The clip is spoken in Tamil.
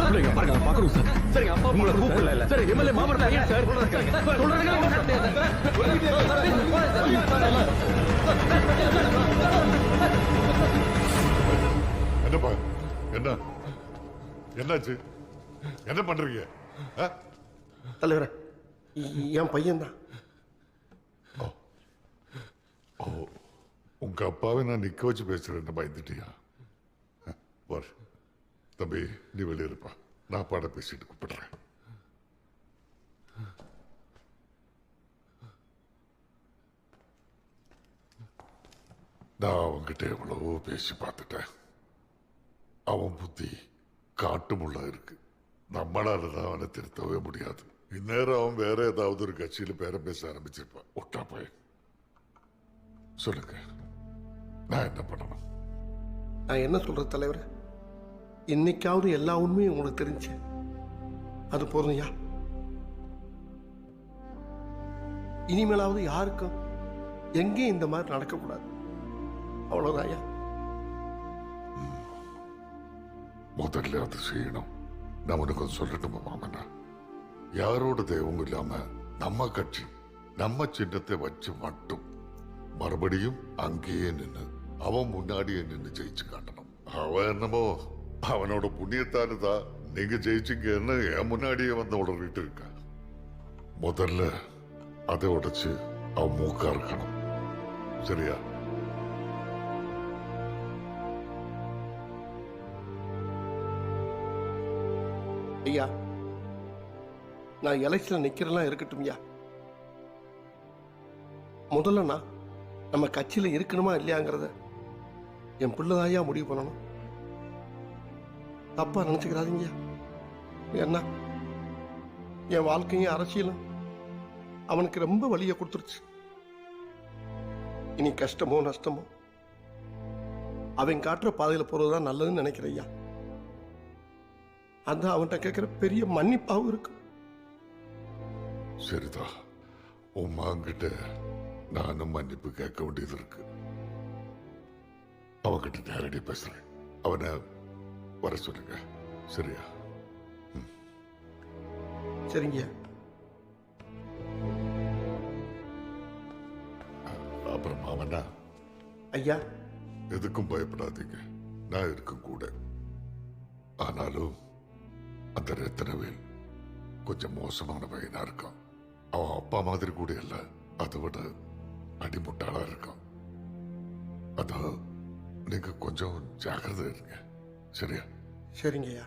இல்லைங்க பாருங்க பார்க்கணும் சார். சரிங்க அப்பா உங்களை கூப்பிடல இல்ல. சரி எம்எல்ஏ மாமனார் ஏன் சார் என்னப்பா என்ன என்னாச்சு? என்ன பண்றீங்க? தலைவரே என் பையன்தான். உங்க அப்பாவை நான் நிக்க வச்சு பேசுறேன், பயந்துட்டியா? வர தம்பி, நீ வெளியே இருப்பா, நான் பாட பேசிட்டு கூப்பிடுறேன். நான் அவன்கிட்ட எவ்வளவோ பேசி பார்த்துட்டேன். அவன் புத்தி காட்டு முள்ளா இருக்கு. நம்மளாலதான் அவனை திருத்தவே முடியாது. இந்நேரம் அவன் வேற ஏதாவது ஒரு கட்சியில பேர பேச ஆரம்பிச்சிருப்பான். ஒட்டா பையன். சொல்லுங்க, நான் என்ன பண்ணணும்? நான் என்ன சொல்றது தலைவரே, இன்னைக்காவது எல்லா உண்மையும் உங்களுக்கு தெரிஞ்சு அது போதும்யா. இனிமேலாவது யாருக்கும் எங்கேயும் இந்த மாதிரி நடக்கக்கூடாது. அவ்வளவுதான். முதல்ல அது செய்யணும். நான் உனக்கு சொல்லட்டுமா மாமனா? யாரோட தெய்வம் இல்லாம நம்ம கட்சி நம்ம சின்னத்தை வச்சு மட்டும் மறுபடியும் அங்கேயே நின்று அவன் முன்னாடியே நின்று ஜெயிச்சு காட்டணும். அவன் என்னமோ அவனோட புண்ணியத்தானுதான் நீங்க ஜெயிச்சிங்கன்னு என் முன்னாடியே வந்து உடறிட்டு இருக்க. முதல்ல அதை உடைச்சு அவன் மூக்கா இருக்கணும். சரியா? ஐயா, நான் எலெக்ஷன்ல நிக்கிறதெல்லாம் இருக்கட்டும் ஐயா. முதல்ல நான் நம்ம கட்சியில இருக்கணுமா இல்லையாங்கிறத என் பிள்ளைதாயா முடிவு பண்ணணும். தப்பா நினைச்சுக்கிறாதீங்க. என்ன என் வாழ்க்கையும் அரசியலும் அவனுக்கு ரொம்ப வலியை கொடுத்துருச்சு. இனி கஷ்டமோ நஷ்டமோ அவன் காட்டுற பாதையில போறதுதான் நல்லதுன்னு நினைக்கிறேன் ஐயா. அதான் அவன்கிட்ட கேட்கிற பெரிய மன்னிப்பாவும் இருக்கு. சரிதான், உமாங்கிட்ட நானும் மன்னிப்பு கேட்க வேண்டியது இருக்கு. அவகிட்ட நேரடி பேசுறேன். அவனை வர சொல்லுங்க. சரியா? சரிங்க. அப்புறம் மாமனா, ஐயா எதுக்கும் பயப்படாதீங்க, நான் இருக்கும் கூட. ஆனாலும் அந்த ரத்தனவேல் கொஞ்சம் மோசமான பையனா இருக்கான். அவன் அப்பா மாதிரி கூட இல்ல, அதை விட அடிமுட்டாளா இருக்கான். அதான் நீங்க கொஞ்சம் ஜாக்கிரதை இருங்க. சரியா? சரிங்க ஐயா.